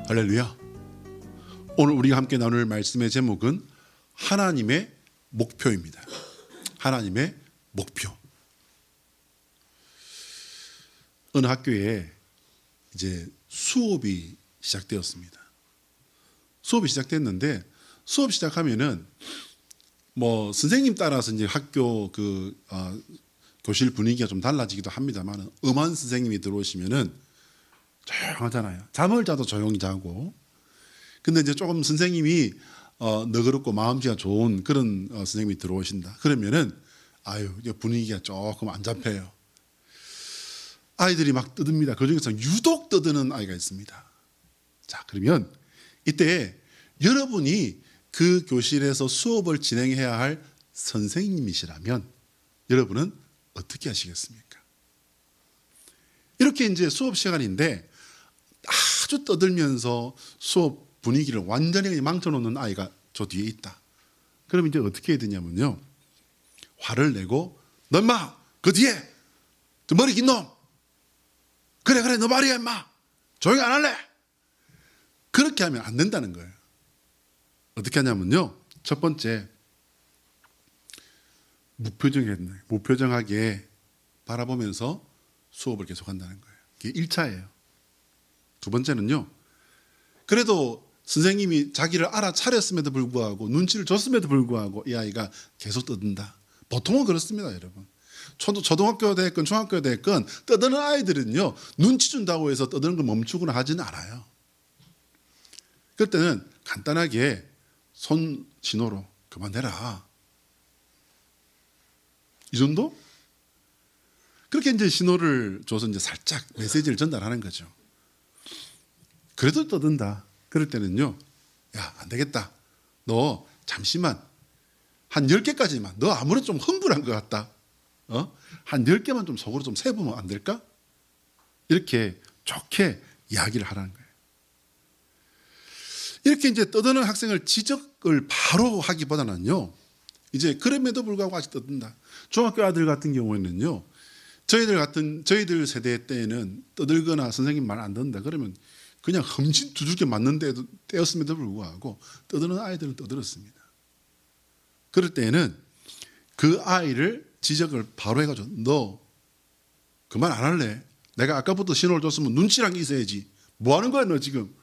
할렐루야. 오늘 우리가 함께 나눌 말씀의 제목은 하나님의 목표입니다. 하나님의 목표. 어느 학교에 이제 수업이 시작되었습니다. 수업이 시작됐는데 수업 시작하면은 뭐 선생님 따라서 이제 학교 교실 분위기가 좀 달라지기도 합니다만 음한 선생님이 들어오시면은 조용하잖아요. 잠을 자도 조용히 자고. 근데 이제 조금 선생님이 너그럽고 마음씨가 좋은 그런 선생님이 들어오신다. 그러면은 분위기가 조금 안 잡혀요. 아이들이 막 떠듭니다. 그 중에서 유독 떠드는 아이가 있습니다. 자, 그러면 이때 여러분이 그 교실에서 수업을 진행해야 할 선생님이시라면 여러분은 어떻게 하시겠습니까? 이렇게 이제 수업 시간인데 아주 떠들면서 수업 분위기를 완전히 망쳐놓는 아이가 저 뒤에 있다. 그럼 이제 어떻게 해야 되냐면요. 화를 내고 너 인마 그 뒤에 저 머리 긴 놈 그래 너 말이야 인마 조용히 안 할래? 그렇게 하면 안 된다는 거예요. 어떻게 하냐면요. 첫 번째 무표정하게 바라보면서 수업을 계속한다는 거예요. 이게 1차예요. 두 번째는요. 그래도 선생님이 자기를 알아차렸음에도 불구하고 눈치를 줬음에도 불구하고 이 아이가 계속 떠든다. 보통은 그렇습니다, 여러분. 초등학교 됐건 중학교 됐건 떠드는 아이들은요. 눈치 준다고 해서 떠드는 걸 멈추거나 하지는 않아요. 그럴 때는 간단하게 손 신호로 그만해라. 이 정도? 그렇게 이제 신호를 줘서 이제 살짝 메시지를 전달하는 거죠. 그래도 떠든다. 그럴 때는요. 야, 안 되겠다. 너 잠시만 한 10개까지만. 너 아무래도 좀 흥분한 것 같다. 한 10개만 좀 속으로 좀 세보면 안 될까? 이렇게 좋게 이야기를 하라는 거예요. 이렇게 이제 떠드는 학생을 지적을 바로 하기보다는요. 이제 그럼에도 불구하고 아직 떠든다. 중학교 아들 같은 경우에는요. 저희들 세대 때에는 떠들거나 선생님 말 안 듣는다 그러면 그냥 흠진 두들겨 맞는 때였음에도 불구하고 떠드는 아이들은 떠들었습니다. 그럴 때에는 그 아이를 지적을 바로 해가지고 너 그만 안 할래? 내가 아까부터 신호를 줬으면 눈치란 게 있어야지. 뭐 하는 거야 너 지금?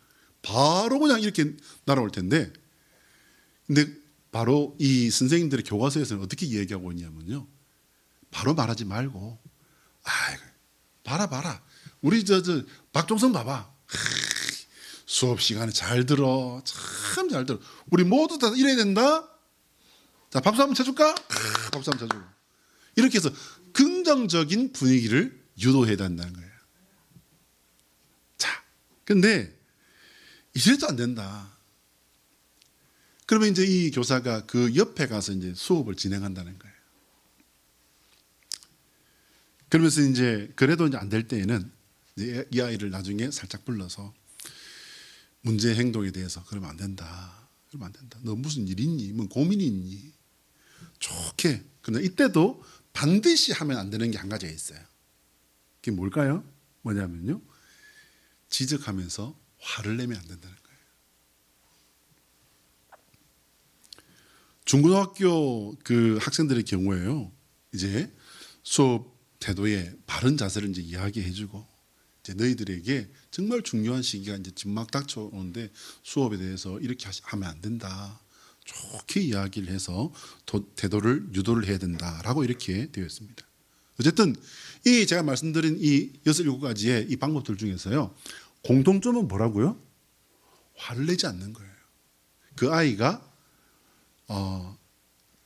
바로 그냥 이렇게 날아올 텐데 근데 바로 이 선생님들의 교과서에서는 어떻게 이야기하고 있냐면요. 바로 말하지 말고 봐라. 우리 저 박종성 봐봐. 수업 시간에 잘 들어. 참 잘 들어. 우리 모두 다 이래야 된다. 자, 박수 한번 쳐줄까? 박수 한번 쳐주고. 이렇게 해서 긍정적인 분위기를 유도해야 된다는 거예요. 자, 근데 이래도 안 된다. 그러면 이제 이 교사가 그 옆에 가서 이제 수업을 진행한다는 거예요. 그러면서 이제 그래도 이제 안 될 때에는 이제 이 아이를 나중에 살짝 불러서 문제 행동에 대해서 그러면 안 된다. 그러면 안 된다. 너 무슨 일 있니? 뭐 고민이 있니? 좋게. 근데 이때도 반드시 하면 안 되는 게 한 가지가 있어요. 그게 뭘까요? 뭐냐면요. 지적하면서 화를 내면 안 된다는 거예요. 중고등학교 그 학생들의 경우에요. 이제 수업 태도에 바른 자세를 이제 이야기해주고 이제 너희들에게 정말 중요한 시기가 이제 막 닥쳐오는데 수업에 대해서 이렇게 하면 안 된다. 좋게 이야기를 해서 태도를 유도를 해야 된다라고 이렇게 되어 있습니다. 어쨌든 이 제가 말씀드린 이 6, 7가지의 이 방법들 중에서요. 공통점은 뭐라고요? 화를 내지 않는 거예요. 그 아이가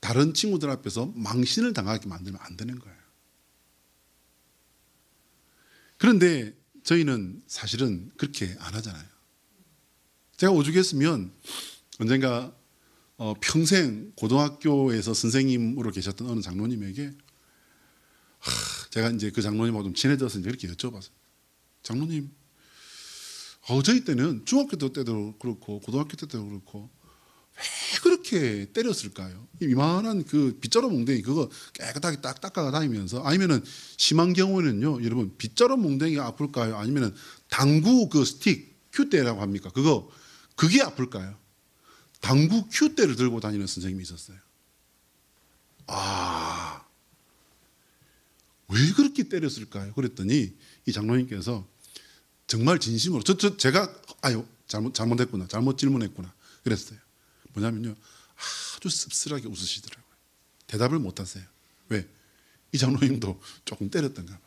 다른 친구들 앞에서 망신을 당하게 만들면 안 되는 거예요. 그런데 저희는 사실은 그렇게 안 하잖아요. 제가 오죽했으면 언젠가 평생 고등학교에서 선생님으로 계셨던 어느 장로님에게 제가 이제 그 장로님하고 좀 친해져서 이제 그렇게 여쭤봤어요. 장로님, 저희 때는 중학교 때도 그렇고 고등학교 때도 그렇고 왜 그렇게 때렸을까요? 이만한 그 빗자루 몽댕이 그거 깨끗하게 딱 닦아 다니면서 아니면은 심한 경우에는요, 여러분 빗자루 몽댕이가 아플까요? 아니면은 당구 그 스틱 큐대라고 합니까? 그게 아플까요? 당구 큐대를 들고 다니는 선생님이 있었어요. 왜 그렇게 때렸을까요? 그랬더니 이 장로님께서 정말 진심으로 제가 잘못했구나, 잘못 질문했구나 그랬어요. 뭐냐면요, 아주 씁쓸하게 웃으시더라고요. 대답을 못 하세요. 왜? 이 장로님도 조금 때렸던가 봐.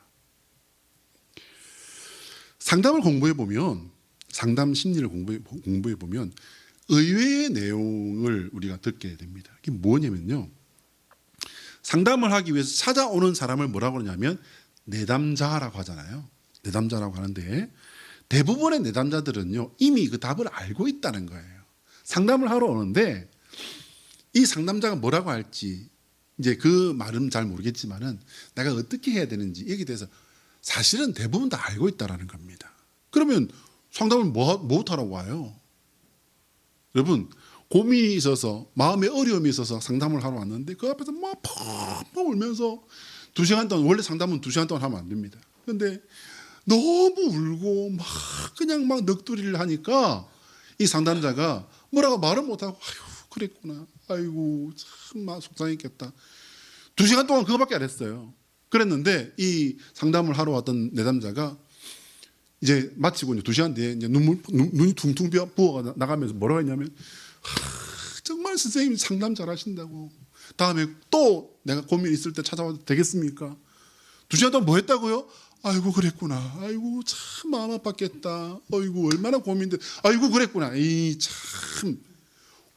상담을 공부해 보면, 상담 심리를 공부해 보면 의외의 내용을 우리가 듣게 됩니다. 이게 뭐냐면요, 상담을 하기 위해서 찾아오는 사람을 뭐라고 그러냐면 내담자라고 하잖아요. 내담자라고 하는데 대부분의 내담자들은요, 이미 그 답을 알고 있다는 거예요. 상담을 하러 오는데 이 상담자가 뭐라고 할지 이제 그 말은 잘 모르겠지만은 내가 어떻게 해야 되는지 여기에 대해서 사실은 대부분 다 알고 있다라는 겁니다. 그러면 상담을 못 하러 와요? 여러분, 고민이 있어서, 마음에 어려움이 있어서 상담을 하러 왔는데 그 앞에서 막 펑펑 울면서 2시간 동안, 원래 상담은 2시간 동안 하면 안 됩니다. 그런데 너무 울고 막 그냥 막 넋두리를 하니까 이 상담자가 뭐라고 말을 못하고 아유 그랬구나, 아이고 참 속상했겠다. 2시간 동안 그거밖에 안 했어요. 그랬는데 이 상담을 하러 왔던 내담자가 이제 마치고 이제 2시간 뒤에 이제 눈이 퉁퉁 부어가 나가면서 뭐라고 했냐면, 정말 선생님 상담 잘하신다고, 다음에 또 내가 고민 있을 때 찾아와도 되겠습니까? 2시간 동안 뭐 했다고요? 아이고 그랬구나, 아이고 참 마음 아팠겠다, 아이고 얼마나 고민돼, 아이고 그랬구나, 이 참,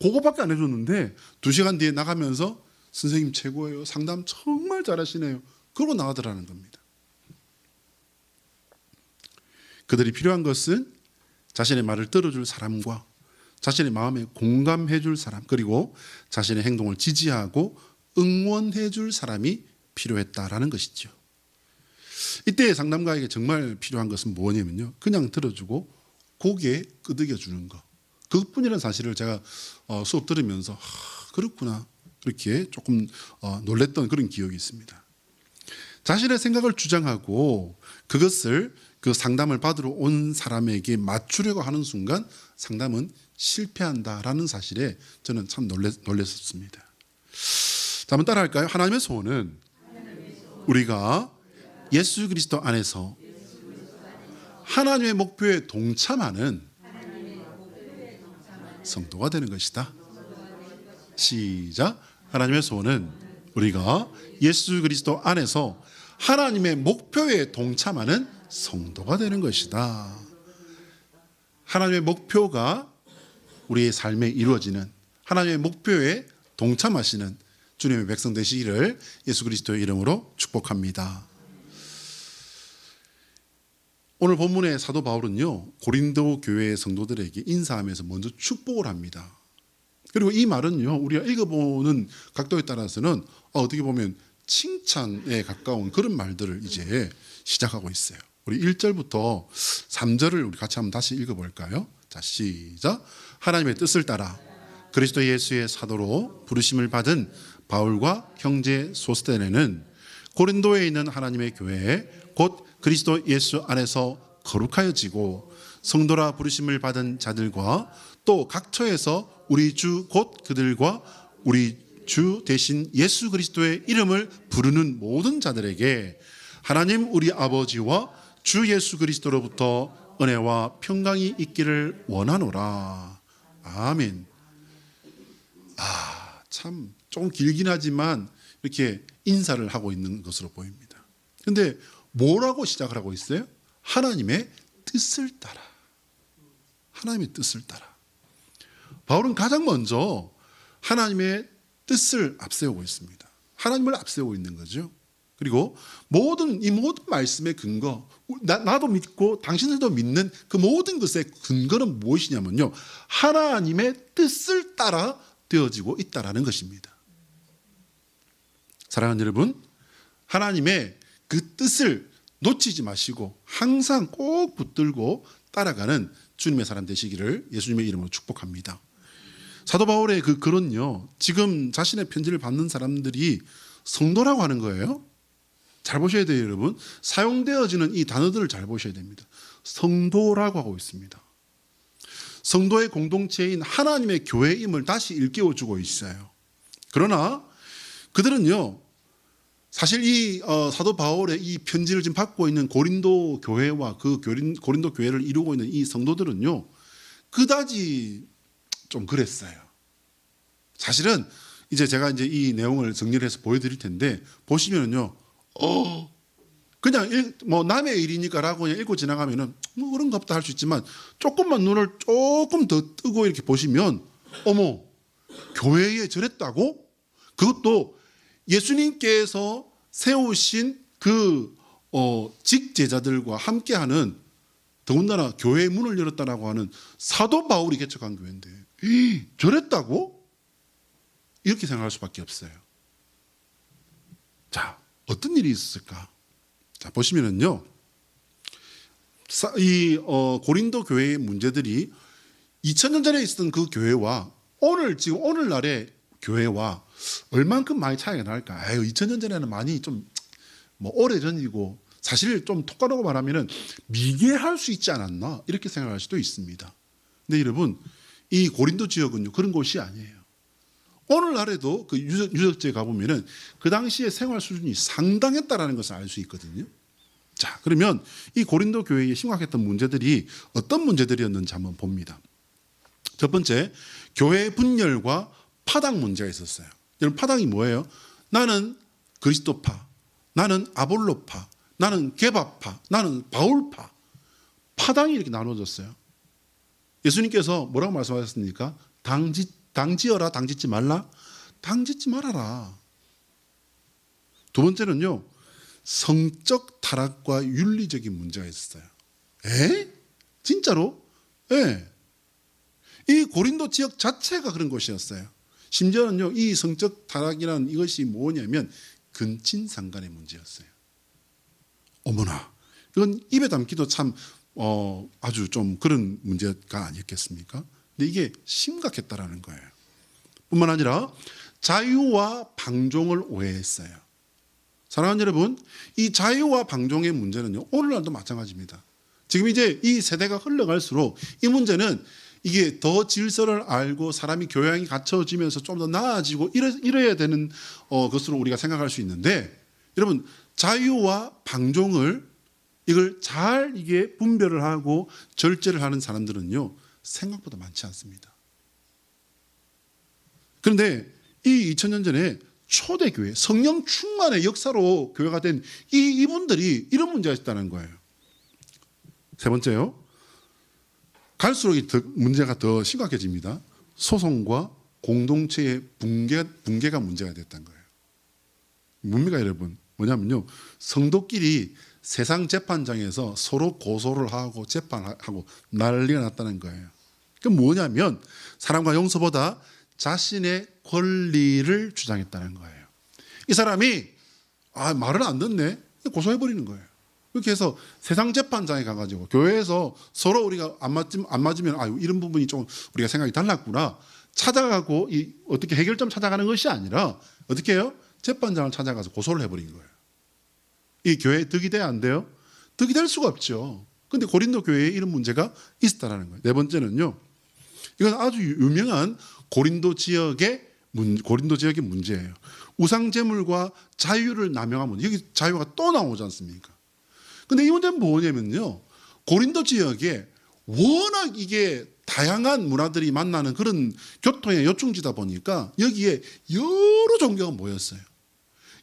그거밖에 안 해줬는데 2시간 뒤에 나가면서 선생님 최고예요, 상담 정말 잘하시네요, 그러고 나가더라는 겁니다. 그들이 필요한 것은 자신의 말을 들어줄 사람과 자신의 마음에 공감해 줄 사람, 그리고 자신의 행동을 지지하고 응원해 줄 사람이 필요했다라는 것이죠. 이때 상담가에게 정말 필요한 것은 뭐냐면요, 그냥 들어주고 고개 끄덕여 주는 것, 그것뿐이라는 사실을 제가 수업 들으면서 그렇구나 이렇게 조금 놀랬던 그런 기억이 있습니다. 자신의 생각을 주장하고 그것을 그 상담을 받으러 온 사람에게 맞추려고 하는 순간 상담은 실패한다라는 사실에 저는 참 놀랐었습니다. 자, 한번 따라할까요? 하나님의 소원은 우리가 예수 그리스도 안에서 하나님의 목표에 동참하는 성도가 되는 것이다. 시작. 하나님의 소원은 우리가 예수 그리스도 안에서 하나님의 목표에 동참하는 성도가 되는 것이다. 하나님의 목표가 우리의 삶에 이루어지는, 하나님의 목표에 동참하시는 주님의 백성 되시기를 예수 그리스도의 이름으로 축복합니다. 오늘 본문의 사도 바울은요, 고린도 교회의 성도들에게 인사하면서 먼저 축복을 합니다. 그리고 이 말은요, 우리가 읽어보는 각도에 따라서는 어떻게 보면 칭찬에 가까운 그런 말들을 이제 시작하고 있어요. 우리 1절부터 3절을 우리 같이 한번 다시 읽어볼까요? 자, 시작. 하나님의 뜻을 따라 그리스도 예수의 사도로 부르심을 받은 바울과 형제 소스테네는 고린도에 있는 하나님의 교회에 곧 그리스도 예수 안에서 거룩하여지고 성도라 부르심을 받은 자들과 또 각 처에서 우리 주 곧 그들과 우리 주 대신 예수 그리스도의 이름을 부르는 모든 자들에게 하나님 우리 아버지와 주 예수 그리스도로부터 은혜와 평강이 있기를 원하노라. 아멘. 참 조금 길긴 하지만 이렇게 인사를 하고 있는 것으로 보입니다. 그런데 뭐라고 시작을 하고 있어요? 하나님의 뜻을 따라. 하나님의 뜻을 따라. 바울은 가장 먼저 하나님의 뜻을 앞세우고 있습니다. 하나님을 앞세우고 있는 거죠. 그리고 이 모든 말씀의 근거, 나도 믿고 당신들도 믿는 그 모든 것의 근거는 무엇이냐면요, 하나님의 뜻을 따라 되어지고 있다라는 것입니다. 사랑하는 여러분, 하나님의 그 뜻을 놓치지 마시고 항상 꼭 붙들고 따라가는 주님의 사람 되시기를 예수님의 이름으로 축복합니다. 사도 바울의 그 글은요, 지금 자신의 편지를 받는 사람들이 성도라고 하는 거예요. 잘 보셔야 돼요, 여러분. 사용되어지는 이 단어들을 잘 보셔야 됩니다. 성도라고 하고 있습니다. 성도의 공동체인 하나님의 교회임을 다시 일깨워주고 있어요. 그러나 그들은요, 사실 이 사도 바울의 이 편지를 지금 받고 있는 고린도 교회와 그 고린도 교회를 이루고 있는 이 성도들은요, 그다지 좀 그랬어요. 사실은 이제 제가 이제 이 내용을 정리를 해서 보여드릴 텐데, 보시면은요, 그냥 뭐 남의 일이니까라고 그냥 읽고 지나가면은 뭐 그런가 보다 할 수 있지만, 조금만 눈을 조금 더 뜨고 이렇게 보시면, 어머, 교회에 저랬다고? 그것도 예수님께서 세우신 그 직제자들과 함께하는, 더군다나 교회의 문을 열었다라고 하는 사도 바울이 개척한 교회인데 저랬다고? 이렇게 생각할 수밖에 없어요. 자, 어떤 일이 있었을까? 자, 보시면은요, 이 고린도 교회의 문제들이 2000년 전에 있었던 그 교회와 지금 오늘날의 교회와 얼만큼 많이 차이가 날까? 2000년 전에는 많이 좀 뭐 오래전이고, 사실 좀 톡까놓고 말하면은 미개할 수 있지 않았나? 이렇게 생각할 수도 있습니다. 근데 여러분, 이 고린도 지역은요, 그런 곳이 아니에요. 오늘날에도 그 유적지에 가보면은 그 당시의 생활 수준이 상당했다라는 것을 알 수 있거든요. 자, 그러면 이 고린도 교회에 심각했던 문제들이 어떤 문제들이었는지 한번 봅니다. 첫 번째, 교회 분열과 파당 문제가 있었어요. 여러분, 파당이 뭐예요? 나는 그리스도파, 나는 아볼로파, 나는 게바파, 나는 바울파. 파당이 이렇게 나눠졌어요. 예수님께서 뭐라고 말씀하셨습니까? 당지어라, 당짓지 말라? 당짓지 말아라. 두 번째는요, 성적 타락과 윤리적인 문제가 있었어요. 진짜로? 이 고린도 지역 자체가 그런 곳이었어요. 심지어는요, 이 성적 타락이라는 이것이 뭐냐면 근친상간의 문제였어요. 어머나, 이건 입에 담기도 참 아주 좀 그런 문제가 아니었겠습니까? 근데 이게 심각했다라는 거예요. 뿐만 아니라 자유와 방종을 오해했어요. 사랑하는 여러분, 이 자유와 방종의 문제는요, 오늘날도 마찬가지입니다. 지금 이제 이 세대가 흘러갈수록 이 문제는 이게 더 질서를 알고 사람이 교양이 갖춰지면서 좀 더 나아지고 이래야 되는 것으로 우리가 생각할 수 있는데, 여러분, 자유와 방종을 이걸 잘 이게 분별을 하고 절제를 하는 사람들은요, 생각보다 많지 않습니다. 그런데 이 2000년 전에 초대교회, 성령 충만의 역사로 교회가 된 이분들이 이런 문제가 있다는 거예요. 세 번째요, 갈수록 문제가 더 심각해집니다. 소송과 공동체의 붕괴가 문제가 됐다는 거예요. 뭡니까 여러분? 뭐냐면요, 성도끼리 세상 재판장에서 서로 고소를 하고 재판하고 난리가 났다는 거예요. 그 뭐냐면 사람과 용서보다 자신의 권리를 주장했다는 거예요. 이 사람이 말을 안 듣네, 고소해버리는 거예요. 그렇게 해서 세상 재판장에 가가지고 교회에서 서로 우리가 안 맞으면 이런 부분이 좀 우리가 생각이 달랐구나 찾아가고 어떻게 해결점 찾아가는 것이 아니라 어떻게 해요? 재판장을 찾아가서 고소를 해버린 거예요. 이 교회에 득이 돼야 안 돼요? 득이 될 수가 없죠. 그런데 고린도 교회에 이런 문제가 있었다는 거예요. 네 번째는요, 이건 아주 유명한 고린도 지역의 문제예요. 우상제물과 자유를 남용한 문제. 여기 자유가 또 나오지 않습니까? 근데 이 문제는 뭐냐면요, 고린도 지역에 워낙 이게 다양한 문화들이 만나는 그런 교통의 요충지다 보니까 여기에 여러 종교가 모였어요.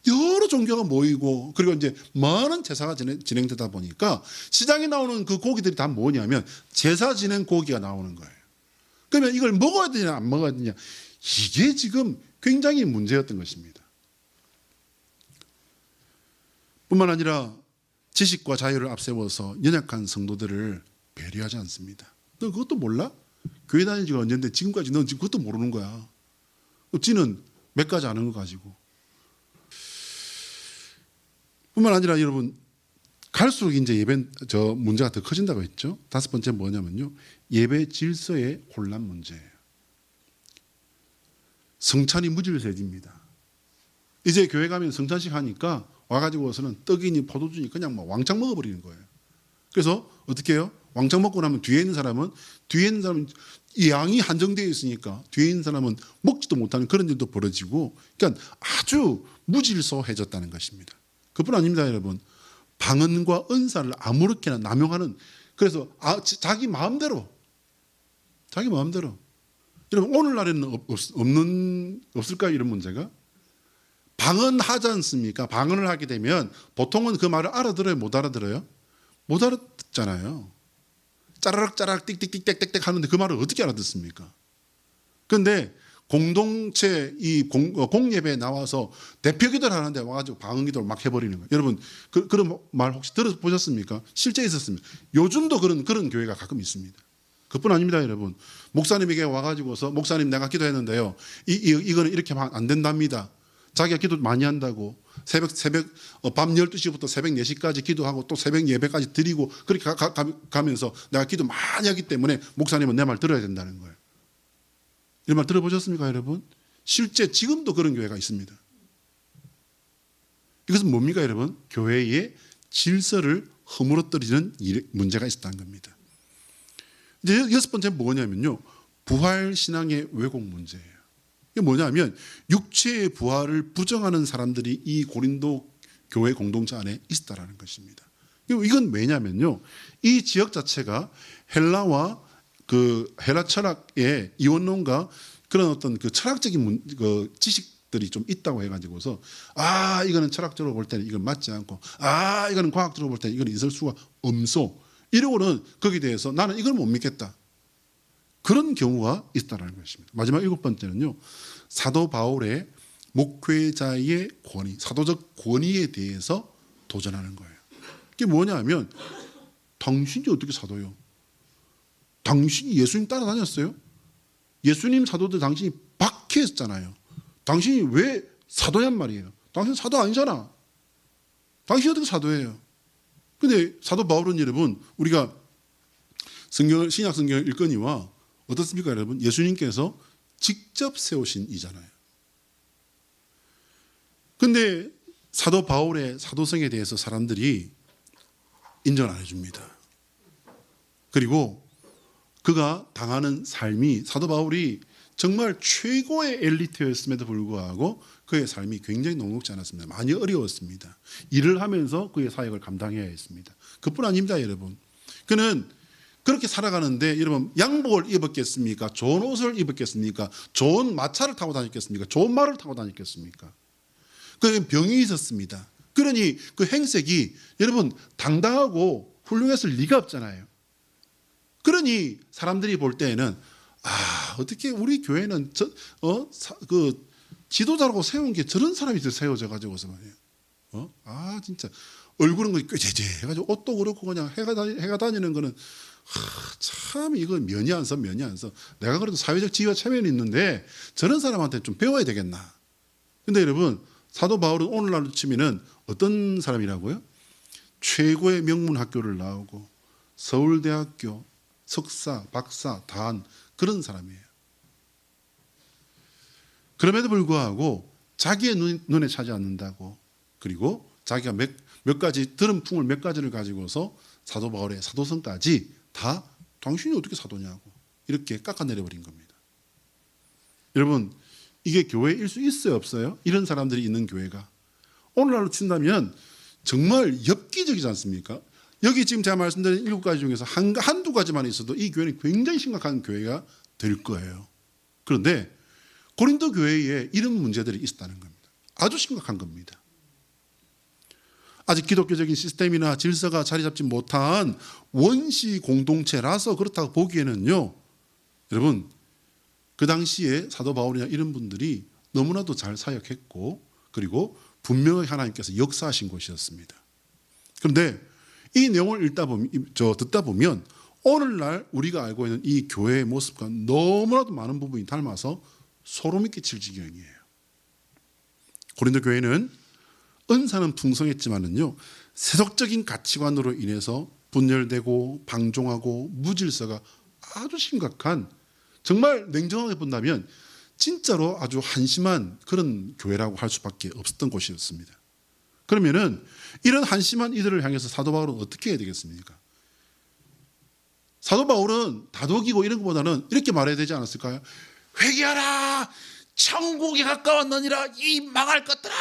여러 종교가 모이고, 그리고 이제 많은 제사가 진행되다 보니까 시장에 나오는 그 고기들이 다 뭐냐면 제사 지낸 고기가 나오는 거예요. 그러면 이걸 먹어야 되냐 안 먹어야 되냐, 이게 지금 굉장히 문제였던 것입니다. 뿐만 아니라 지식과 자유를 앞세워서 연약한 성도들을 배려하지 않습니다. 너 그것도 몰라? 교회 다닌 지가 언젠데 지금까지 넌 지금 그것도 모르는 거야. 지는 몇 가지 아는 거 가지고. 뿐만 아니라 여러분, 갈수록 이제 문제가 더 커진다고 했죠. 다섯 번째 뭐냐면요, 예배 질서의 혼란 문제예요. 성찬이 무질서해집니다. 이제 교회 가면 성찬식 하니까 와가지고서는 떡이니 포도주니 그냥 막 왕창 먹어버리는 거예요. 그래서 어떻게 해요? 왕창 먹고 나면 뒤에 있는 사람은 이 양이 한정되어 있으니까 뒤에 있는 사람은 먹지도 못하는 그런 일도 벌어지고, 그러니까 아주 무질서해졌다는 것입니다. 그뿐 아닙니다, 여러분. 방언과 은사를 아무렇게나 남용하는, 그래서 자기 마음대로 여러분, 오늘날에는 없을까요, 이런 문제가? 방언하지 않습니까? 방언을 하게 되면 보통은 그 말을 알아들어요, 못 알아들어요? 못 알아듣잖아요. 짜라락 짜라락 띡띡띡 하는데 그 말을 어떻게 알아듣습니까? 그런데 공동체 공예배에 나와서 대표기도를 하는데 와가지고 방언기도를 막 해버리는 거예요. 여러분 그런 말 혹시 들어보셨습니까? 실제 있었습니다. 요즘도 그런 교회가 가끔 있습니다. 그뿐 아닙니다, 여러분. 목사님에게 와가지고서 목사님 내가 기도했는데요. 이거는 이렇게 하면 안 된답니다. 자기가 기도 많이 한다고 밤 12시부터 새벽 4시까지 기도하고 또 새벽 예배까지 드리고 그렇게 가면서 내가 기도 많이 하기 때문에 목사님은 내 말 들어야 된다는 거예요. 이런 말 들어보셨습니까, 여러분? 실제 지금도 그런 교회가 있습니다. 이것은 뭡니까, 여러분? 교회의 질서를 허물어뜨리는 문제가 있었다는 겁니다. 이제 6번째는 뭐냐면요, 부활신앙의 왜곡 문제예요. 이게 뭐냐면 육체의 부활을 부정하는 사람들이 이 고린도 교회 공동체 안에 있었다라는 것입니다. 이건 왜냐면요, 이 지역 자체가 헬라와 헬라 철학의 이원론과 그런 어떤 그 철학적인 지식들이 좀 있다고 해가지고서 이거는 철학적으로 볼 때는 이건 맞지 않고 이거는 과학적으로 볼 때는 이건 있을 수가 없소, 이러고는 거기에 대해서 나는 이걸 못 믿겠다, 그런 경우가 있다는 것입니다. 마지막 7번째는요, 사도 바울의 목회자의 권위, 사도적 권위에 대해서 도전하는 거예요. 이게 뭐냐면, 당신이 어떻게 사도요? 당신이 예수님 따라다녔어요? 예수님 사도들 당신이 박해했잖아요. 당신이 왜 사도냔 말이에요. 당신 사도 아니잖아. 당신이 어떻게 사도예요? 근데 사도 바울은 여러분, 우리가 신약 성경을 읽거니와 어떻습니까, 여러분? 예수님께서 직접 세우신 이잖아요. 근데 사도 바울의 사도성에 대해서 사람들이 인정을 안 해줍니다. 그리고 그가 당하는 삶이, 사도 바울이 정말 최고의 엘리트였음에도 불구하고 그의 삶이 굉장히 녹록지 않았습니다. 많이 어려웠습니다. 일을 하면서 그의 사역을 감당해야 했습니다. 그뿐 아닙니다, 여러분. 그는 그렇게 살아가는데, 여러분, 양복을 입었겠습니까? 좋은 옷을 입었겠습니까? 좋은 마차를 타고 다녔겠습니까? 좋은 말을 타고 다녔겠습니까? 그 병이 있었습니다. 그러니 그 행색이, 여러분, 당당하고 훌륭했을 리가 없잖아요. 그러니 사람들이 볼 때에는 어떻게 우리 교회는 지도자라고 세운 게 저런 사람이 세워져 가지고서 말이에요. 진짜 얼굴은 거 꾀재재 해가지고 옷도 그렇고 그냥 해가 다니는 거는 참 이거 면이 안 서. 내가 그래도 사회적 지위와 체면이 있는데 저런 사람한테 좀 배워야 되겠나. 근데 여러분, 사도 바울은 오늘날로 치면은 어떤 사람이라고요? 최고의 명문 학교를 나오고 서울대학교 석사, 박사 다 한 그런 사람이에요. 그럼에도 불구하고 자기의 눈에 차지 않는다고, 그리고 자기가 몇 가지 들은 풍을 몇 가지를 가지고서 사도 바울의 사도성까지 다 당신이 어떻게 사도냐고 이렇게 깎아내려버린 겁니다. 여러분, 이게 교회일 수 있어요, 없어요? 이런 사람들이 있는 교회가 오늘날로 친다면 정말 엽기적이지 않습니까? 여기 지금 제가 말씀드린 7가지 중에서 한두 가지만 있어도 이 교회는 굉장히 심각한 교회가 될 거예요. 그런데 고린도 교회에 이런 문제들이 있었다는 겁니다. 아주 심각한 겁니다. 아직 기독교적인 시스템이나 질서가 자리 잡지 못한 원시 공동체라서 그렇다고 보기에는요, 여러분, 그 당시에 사도 바울이나 이런 분들이 너무나도 잘 사역했고, 그리고 분명히 하나님께서 역사하신 곳이었습니다. 그런데 이 내용을 듣다 보면 오늘날 우리가 알고 있는 이 교회의 모습과 너무나도 많은 부분이 닮아서 소름이 끼칠 지경이에요. 고린도 교회는 은사는 풍성했지만은요, 세속적인 가치관으로 인해서 분열되고 방종하고 무질서가 아주 심각한, 정말 냉정하게 본다면 진짜로 아주 한심한 그런 교회라고 할 수밖에 없었던 곳이었습니다. 그러면은 이런 한심한 이들을 향해서 사도 바울은 어떻게 해야 되겠습니까? 사도 바울은 다독이고 이런 것보다는 이렇게 말해야 되지 않았을까요? 회개하라, 천국이 가까웠느니라, 이 망할 것들아.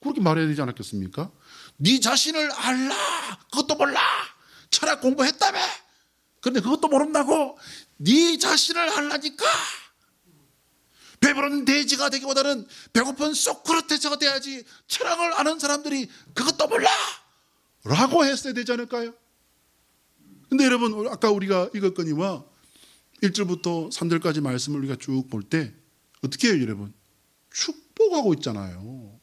그렇게 말해야 되지 않았겠습니까? 네 자신을 알라, 그것도 몰라. 철학 공부했다며. 그런데 그것도 모른다고. 네 자신을 알라니까. 배부른 돼지가 되기보다는 배고픈 소크라테스가 돼야지. 철학을 아는 사람들이 그것도 몰라 라고 했어야 되지 않을까요? 근데 여러분, 아까 우리가 읽었거니와 1절부터 3절까지 말씀을 우리가 쭉 볼 때 어떻게 해요, 여러분? 축복하고 있잖아요.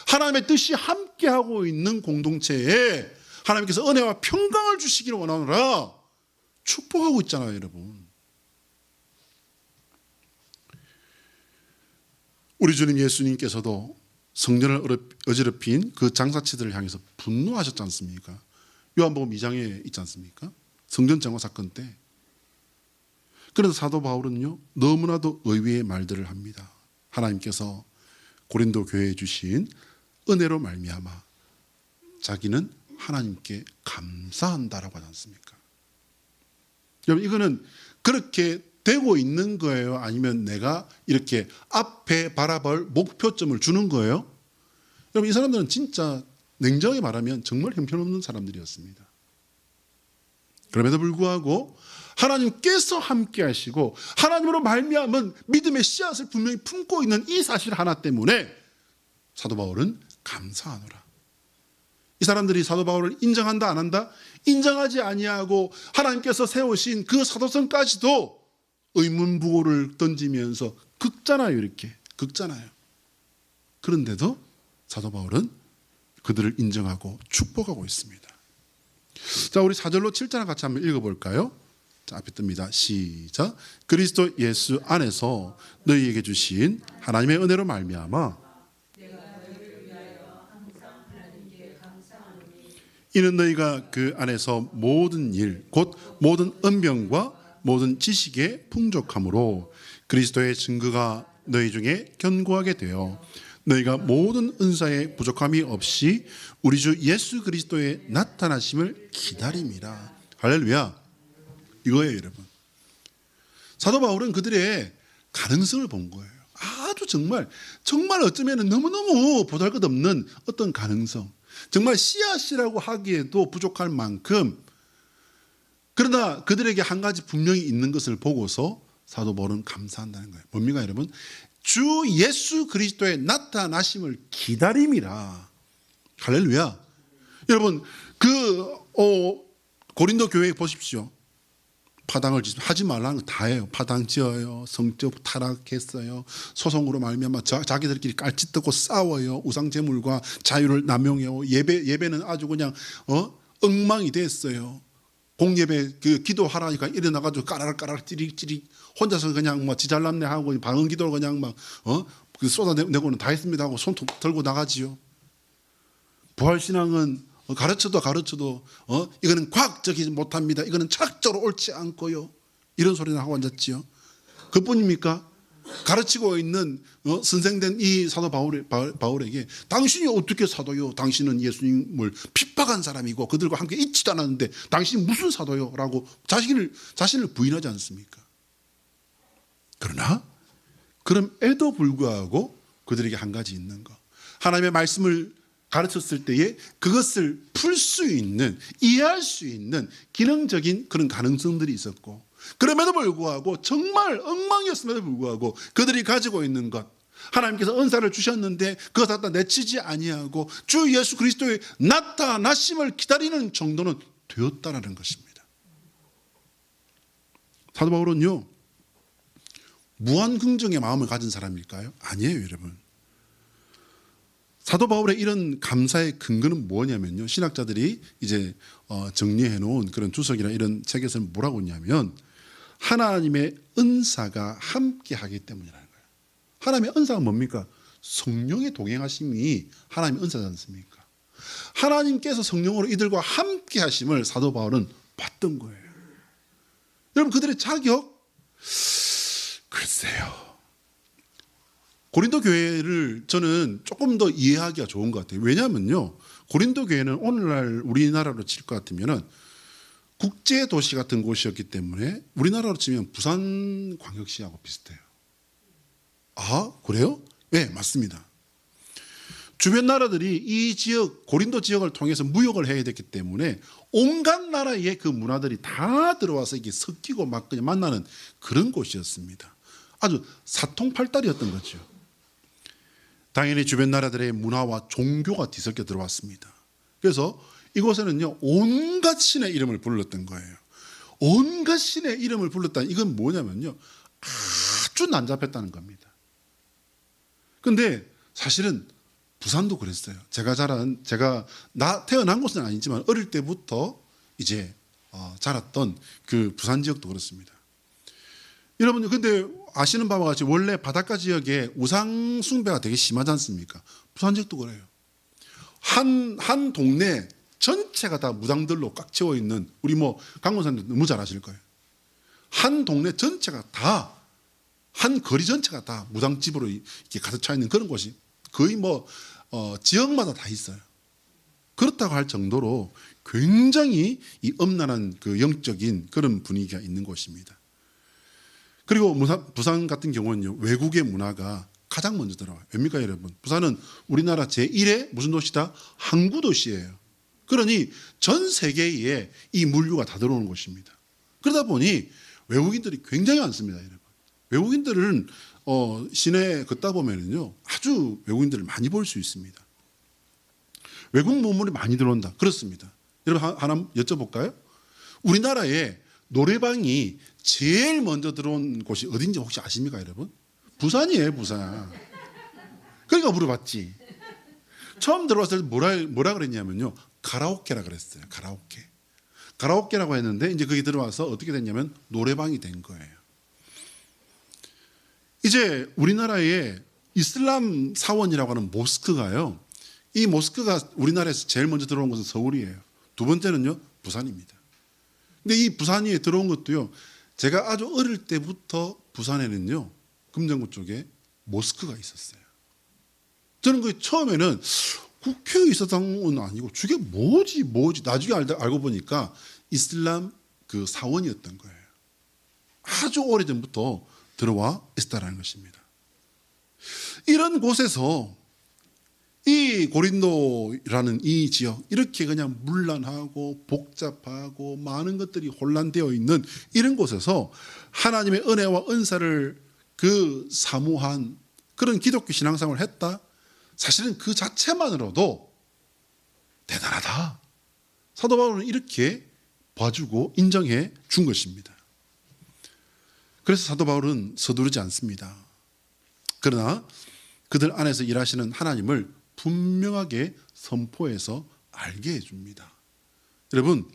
하나님의 뜻이 함께하고 있는 공동체에 하나님께서 은혜와 평강을 주시기를 원하노라 축복하고 있잖아요, 여러분. 우리 주님 예수님께서도 성전을 어지럽힌 그 장사치들을 향해서 분노하셨지 않습니까? 요한복음 2장에 있지 않습니까? 성전 정화 사건 때. 그래서 사도 바울은요, 너무나도 의외의 말들을 합니다. 하나님께서 고린도 교회에 주신 은혜로 말미암아 자기는 하나님께 감사한다라고 하지 않습니까? 여러분, 이거는 그렇게 되고 있는 거예요? 아니면 내가 이렇게 앞에 바라볼 목표점을 주는 거예요? 여러분, 이 사람들은 진짜 냉정하게 말하면 정말 형편없는 사람들이었습니다. 그럼에도 불구하고 하나님께서 함께 하시고 하나님으로 말미암은 믿음의 씨앗을 분명히 품고 있는 이 사실 하나 때문에 사도 바울은 감사하노라. 이 사람들이 사도 바울을 인정한다 안 한다? 인정하지 아니하고 하나님께서 세우신 그 사도성까지도 의문부호를 던지면서 긁잖아요. 이렇게 긁잖아요. 그런데도 사도 바울은 그들을 인정하고 축복하고 있습니다. 자, 우리 4절로 7절 같이 한번 읽어볼까요? 자, 앞에 뜹니다. 시작. 그리스도 예수 안에서 너희에게 주신 하나님의 은혜로 말미암아 이는 너희가 그 안에서 모든 일 곧 모든 은병과 모든 지식에 풍족함으로 그리스도의 증거가 너희 중에 견고하게 되어 너희가 모든 은사에 부족함이 없이 우리 주 예수 그리스도의 나타나심을 기다림이라. 할렐루야. 이거예요, 여러분. 사도 바울은 그들의 가능성을 본 거예요. 아주 정말 어쩌면 너무너무 보잘것없는 어떤 가능성, 정말 씨앗이라고 하기에도 부족할 만큼, 그러나 그들에게 한 가지 분명히 있는 것을 보고서 사도 바울은 감사한다는 거예요. 뭡니까, 여러분? 주 예수 그리스도의 나타나심을 기다림이라. 할렐루야. 여러분, 고린도 교회 보십시오. 파당을 하지 말라는 거 다 해요. 파당 지어요. 성적 타락했어요. 소송으로 말미암아 자기들끼리 깔짓듣고 싸워요. 우상 제물과 자유를 남용해요. 예배는 아주 그냥 엉망이 됐어요. 공예배 기도하라니까 일어나가지고 까라락 찌릭 혼자서 그냥 뭐 지잘남네 하고 방언 기도를 그냥 막 쏟아내고는 다 했습니다 하고 손 들고 나가지요. 부활신앙은 가르쳐도 이거는 과학적이지 못합니다. 이거는 철학적으로 옳지 않고요. 이런 소리를 하고 앉았지요. 그뿐입니까? 가르치고 있는 선생된 이 사도 바울에게 당신이 어떻게 사도요? 당신은 예수님을 핍박한 사람이고 그들과 함께 있지도 않았는데 당신이 무슨 사도요? 라고 자신을 부인하지 않습니까? 그러나 그럼에도 불구하고 그들에게 한 가지 있는 거, 하나님의 말씀을 가르쳤을 때에 그것을 풀 수 있는, 이해할 수 있는 기능적인 그런 가능성들이 있었고, 그럼에도 불구하고 정말 엉망이었음에도 불구하고 그들이 가지고 있는 것, 하나님께서 은사를 주셨는데 그것 갖다 내치지 아니하고 주 예수 그리스도의 나타나심을 기다리는 정도는 되었다라는 것입니다. 사도 바울은요, 무한 긍정의 마음을 가진 사람일까요? 아니에요, 여러분. 사도 바울의 이런 감사의 근거는 뭐냐면요, 신학자들이 이제 정리해 놓은 그런 주석이나 이런 책에서는 뭐라고 했냐면 하나님의 은사가 함께하기 때문이라는 거예요. 하나님의 은사가 뭡니까? 성령의 동행하심이 하나님의 은사지 않습니까? 하나님께서 성령으로 이들과 함께하심을 사도 바울은 봤던 거예요. 여러분, 그들의 자격? 글쎄요. 고린도 교회를 저는 조금 더 이해하기가 좋은 것 같아요. 왜냐하면요, 고린도 교회는 오늘날 우리나라로 칠 것 같으면은 국제 도시 같은 곳이었기 때문에 우리나라로 치면 부산광역시하고 비슷해요. 아, 그래요? 네, 맞습니다. 주변 나라들이 이 지역, 고린도 지역을 통해서 무역을 해야 됐기 때문에 온갖 나라의 그 문화들이 다 들어와서 이게 섞이고 막 그냥 만나는 그런 곳이었습니다. 아주 사통팔달이었던 거죠. 당연히 주변 나라들의 문화와 종교가 뒤섞여 들어왔습니다. 그래서 이곳에는요, 온갖 신의 이름을 불렀던 거예요. 온갖 신의 이름을 불렀다는 이건 뭐냐면요, 아주 난잡했다는 겁니다. 근데 사실은 부산도 그랬어요. 제가 태어난 곳은 아니지만 어릴 때부터 이제 자랐던 그 부산 지역도 그렇습니다. 여러분, 근데 아시는 바와 같이 원래 바닷가 지역에 우상 숭배가 되게 심하지 않습니까? 부산 지역도 그래요. 한 동네 전체가 다 무당들로 꽉 채워 있는, 우리 강원사님도 너무 잘 아실 거예요. 한 동네 전체가 다, 한 거리 전체가 다 무당집으로 이렇게 가득 차 있는 그런 곳이 거의 지역마다 다 있어요. 그렇다고 할 정도로 굉장히 이 엄란한 그 영적인 그런 분위기가 있는 곳입니다. 그리고 부산 같은 경우는요, 외국의 문화가 가장 먼저 들어와요. 왜입니까, 여러분? 부산은 우리나라 제1의 무슨 도시다? 항구 도시예요. 그러니 전 세계에 이 물류가 다 들어오는 곳입니다. 그러다 보니 외국인들이 굉장히 많습니다, 여러분. 외국인들은 시내 걷다 보면은요, 아주 외국인들을 많이 볼 수 있습니다. 외국 문물이 많이 들어온다. 그렇습니다. 여러분, 하나 여쭤볼까요? 우리나라에 노래방이 제일 먼저 들어온 곳이 어딘지 혹시 아십니까, 여러분? 부산이에요, 부산. 그러니까 물어봤지. 처음 들어왔을 때 뭐라 그랬냐면요, 가라오케라 그랬어요. 가라오케라고 했는데 이제 거기 들어와서 어떻게 됐냐면 노래방이 된 거예요. 이제 우리나라에 이슬람 사원이라고 하는 모스크가요, 이 모스크가 우리나라에서 제일 먼저 들어온 것은 서울이에요. 두 번째는요, 부산입니다. 근데 이 부산에 들어온 것도요, 제가 아주 어릴 때부터 부산에는요, 금정구 쪽에 모스크가 있었어요. 저는 그 처음에는 국회에 있었던 건 아니고 저게 뭐지 나중에 알고 보니까 이슬람 그 사원이었던 거예요. 아주 오래전부터 들어와 있었다는 것입니다. 이런 곳에서 이 고린도라는 이 지역, 이렇게 그냥 문란하고 복잡하고 많은 것들이 혼란되어 있는 이런 곳에서 하나님의 은혜와 은사를 그 사모한 그런 기독교 신앙생활을 했다? 사실은 그 자체만으로도 대단하다. 사도 바울은 이렇게 봐주고 인정해 준 것입니다. 그래서 사도 바울은 서두르지 않습니다. 그러나 그들 안에서 일하시는 하나님을 분명하게 선포해서 알게 해줍니다. 여러분,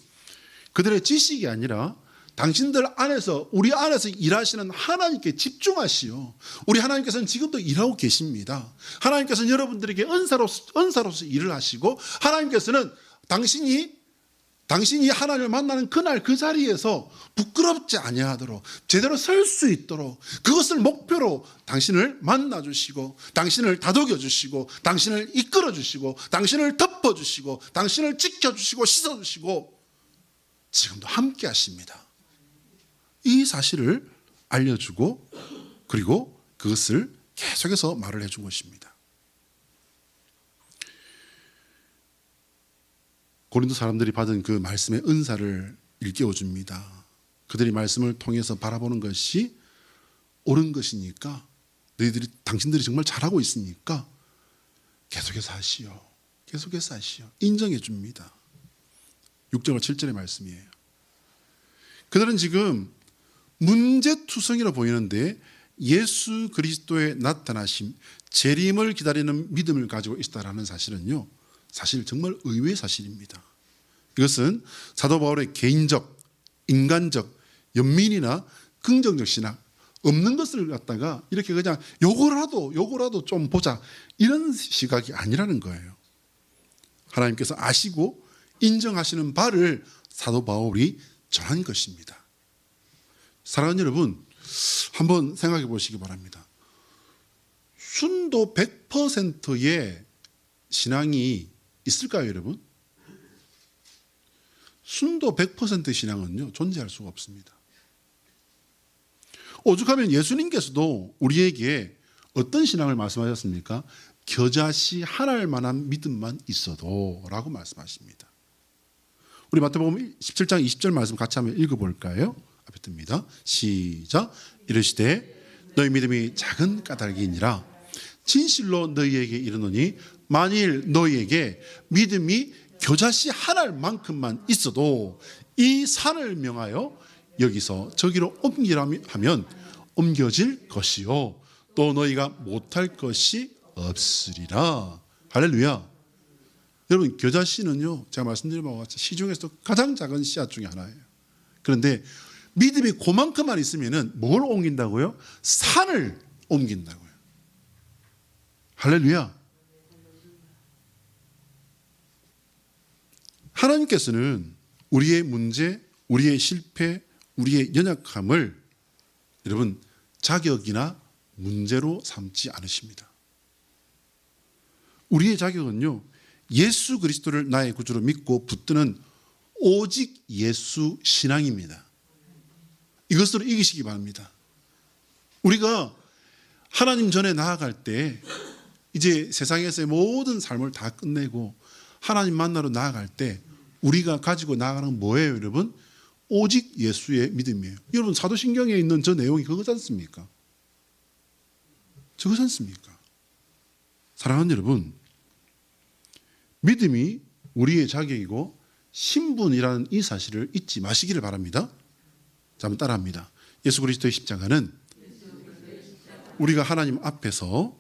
그들의 지식이 아니라 당신들 안에서, 우리 안에서 일하시는 하나님께 집중하시오. 우리 하나님께서는 지금도 일하고 계십니다. 하나님께서는 여러분들에게 은사로서 일을 하시고, 하나님께서는 당신이 하나님을 만나는 그날 그 자리에서 부끄럽지 아니하도록 제대로 설 수 있도록 그것을 목표로 당신을 만나주시고, 당신을 다독여주시고, 당신을 이끌어주시고, 당신을 덮어주시고, 당신을 지켜주시고, 씻어주시고 지금도 함께 하십니다. 이 사실을 알려주고, 그리고 그것을 계속해서 말을 해준 것입니다. 고린도 사람들이 받은 그 말씀의 은사를 일깨워줍니다. 그들이 말씀을 통해서 바라보는 것이 옳은 것이니까, 당신들이 정말 잘하고 있으니까 계속해서 하시오. 계속해서 하시오. 인정해 줍니다. 6절과 7절의 말씀이에요. 그들은 지금 문제투성이로 보이는데 예수 그리스도의 나타나심, 재림을 기다리는 믿음을 가지고 있다라는 사실은요, 사실 정말 의외의 사실입니다. 이것은 사도 바울의 개인적, 인간적, 연민이나 긍정적 신학, 없는 것을 갖다가 이렇게 그냥 요거라도 좀 보자, 이런 시각이 아니라는 거예요. 하나님께서 아시고 인정하시는 바를 사도 바울이 전한 것입니다. 사랑하는 여러분, 한번 생각해 보시기 바랍니다. 순도 100%의 신앙이 있을까요, 여러분? 순도 100% 신앙은요 존재할 수가 없습니다. 오죽하면 예수님께서도 우리에게 어떤 신앙을 말씀하셨습니까? 겨자씨 하나할 만한 믿음만 있어도 라고 말씀하십니다. 우리 마태복음 17장 20절 말씀 같이 한번 읽어볼까요? 앞에 듭니다. 시작. 이르시되 너희 믿음이 작은 까닭이니라. 진실로 너희에게 이르노니 만일 너희에게 믿음이 겨자씨 하나할 만큼만 있어도 이 산을 명하여 여기서 저기로 옮기라 하면 옮겨질 것이요 또 너희가 못할 것이 없으리라. 할렐루야. 여러분 겨자씨는요 제가 말씀드린 바와 같이 시중에서도 가장 작은 씨앗 중에 하나예요. 그런데 믿음이 그만큼만 있으면 뭘 옮긴다고요? 산을 옮긴다고요. 할렐루야. 하나님께서는 우리의 문제, 우리의 실패, 우리의 연약함을 여러분 자격이나 문제로 삼지 않으십니다. 우리의 자격은요 예수 그리스도를 나의 구주로 믿고 붙드는 오직 예수 신앙입니다. 이것으로 이기시기 바랍니다. 우리가 하나님 전에 나아갈 때 이제 세상에서의 모든 삶을 다 끝내고 하나님 만나러 나아갈 때 우리가 가지고 나아가는 건 뭐예요, 여러분? 오직 예수의 믿음이에요. 여러분 사도신경에 있는 저 내용이 그거지 않습니까? 저거지 않습니까? 사랑하는 여러분, 믿음이 우리의 자격이고 신분이라는 이 사실을 잊지 마시기를 바랍니다. 자, 한번 따라합니다. 예수 그리스도의 십자가는 우리가 하나님 앞에서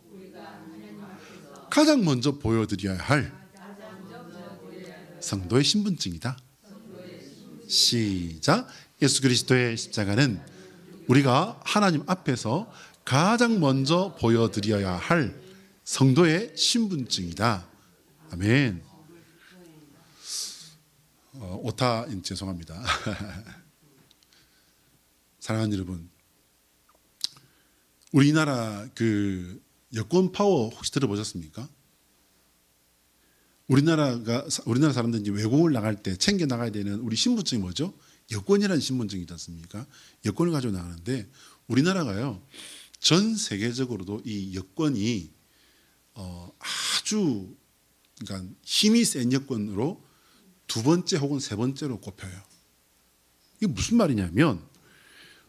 가장 먼저 보여드려야 할 성도의 신분증이다. 시작. 예수 그리스도의 십자가는 우리가 하나님 앞에서 가장 먼저 보여드려야 할 성도의 신분증이다. 아멘. 오타 죄송합니다. 사랑하는 여러분, 우리나라 그 여권 파워 혹시 들어보셨습니까? 우리나라 사람들이 이제 외국을 나갈 때 챙겨 나가야 되는 우리 신분증이 뭐죠? 여권이라는 신분증이지 않습니까? 여권을 가지고 나가는데 우리나라가요 전 세계적으로도 이 여권이 아주 그러니까 힘이 센 여권으로 두 번째 혹은 세 번째로 꼽혀요. 이게 무슨 말이냐면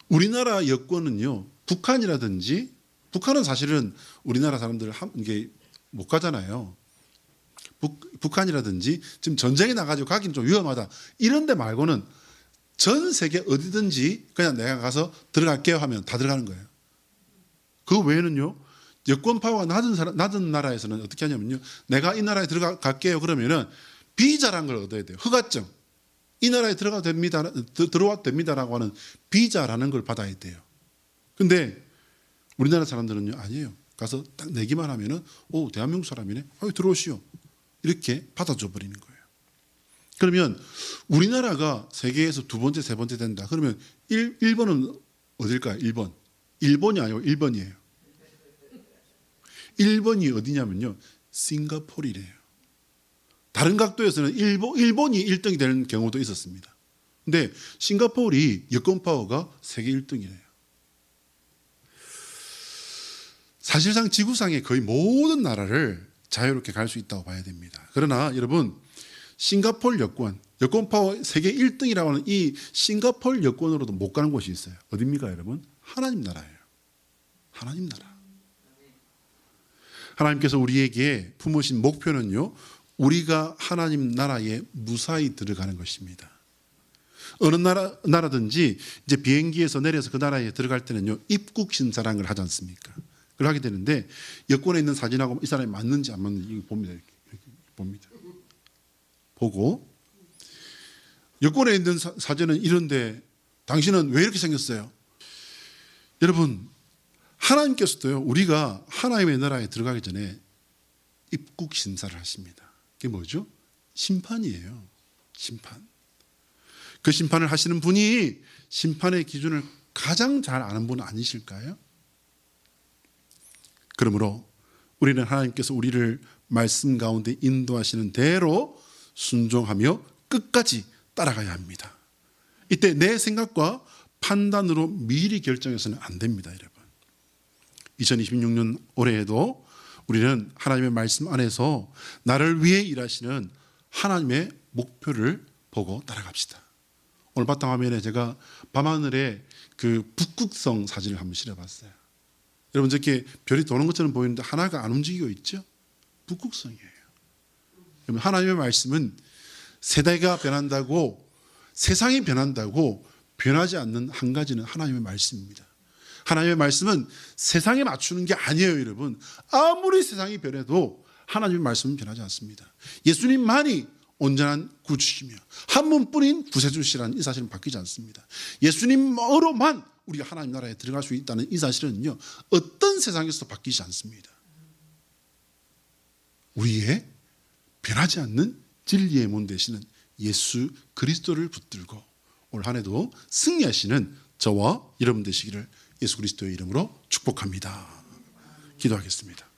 우리나라 여권은요 북한은 사실은 우리나라 사람들 이게 못 가잖아요. 북한이라든지 지금 전쟁에 나가지고 가기는 좀 위험하다 이런 데 말고는 전 세계 어디든지 그냥 내가 가서 들어갈게요 하면 다 들어가는 거예요. 그 외에는요 여권 파워가 낮은 나라에서는 어떻게 하냐면요 내가 이 나라에 들어갈게요 그러면은 비자라는 걸 얻어야 돼요. 허가증. 이 나라에 들어와도 됩니다라고 하는 비자라는 걸 받아야 돼요. 근데 우리나라 사람들은요 아니에요. 가서 딱 내기만 하면은 오 대한민국 사람이네. 들어오시오. 이렇게 받아줘 버리는 거예요. 그러면 우리나라가 세계에서 두 번째, 세 번째 된다. 그러면 1번은 어딜까요? 1번. 일본이 아니고 1번이에요. 1번이 어디냐면요. 싱가포르래요. 다른 각도에서는 일본이 1등이 되는 경우도 있었습니다. 근데 싱가포르이 여권 파워가 세계 1등이래요. 사실상 지구상의 거의 모든 나라를 자유롭게 갈 수 있다고 봐야 됩니다. 그러나 여러분 싱가포르 여권 파워 세계 1등이라고 하는 이 싱가포르 여권으로도 못 가는 곳이 있어요. 어디입니까 여러분? 하나님 나라예요. 하나님 나라. 하나님께서 우리에게 품으신 목표는요 우리가 하나님 나라에 무사히 들어가는 것입니다. 어느 나라든지 이제 비행기에서 내려서 그 나라에 들어갈 때는요 입국 심사라는 걸 하지 않습니까? 그걸 하게 되는데 여권에 있는 사진하고 이 사람이 맞는지 안 맞는지 이거 봅니다. 이렇게 봅니다. 보고 여권에 있는 사진은 이런데 당신은 왜 이렇게 생겼어요? 여러분 하나님께서도요 우리가 하나님의 나라에 들어가기 전에 입국 심사를 하십니다. 그게 뭐죠? 심판이에요. 심판. 그 심판을 하시는 분이 심판의 기준을 가장 잘 아는 분 아니실까요? 그러므로 우리는 하나님께서 우리를 말씀 가운데 인도하시는 대로 순종하며 끝까지 따라가야 합니다. 이때 내 생각과 판단으로 미리 결정해서는 안 됩니다, 여러분. 2026년 올해에도 우리는 하나님의 말씀 안에서 나를 위해 일하시는 하나님의 목표를 보고 따라갑시다. 오늘 바탕화면에 제가 밤하늘에 그 북극성 사진을 한번 실어봤어요. 여러분 저렇게 별이 도는 것처럼 보이는데 하나가 안 움직이고 있죠? 북극성이에요. 여러분 하나님의 말씀은 세대가 변한다고, 세상이 변한다고 변하지 않는 한 가지는 하나님의 말씀입니다. 하나님의 말씀은 세상에 맞추는 게 아니에요, 여러분. 아무리 세상이 변해도 하나님의 말씀은 변하지 않습니다. 예수님만이 온전한 구주시며 한 분뿐인 구세주시라는 이 사실은 바뀌지 않습니다. 예수님으로만 우리가 하나님 나라에 들어갈 수 있다는 이 사실은요, 어떤 세상에서도 바뀌지 않습니다. 우리의 변하지 않는 진리의 문 되시는 예수 그리스도를 붙들고 올 한 해도 승리하시는 저와 여러분 되시기를 예수 그리스도의 이름으로 축복합니다. 기도하겠습니다.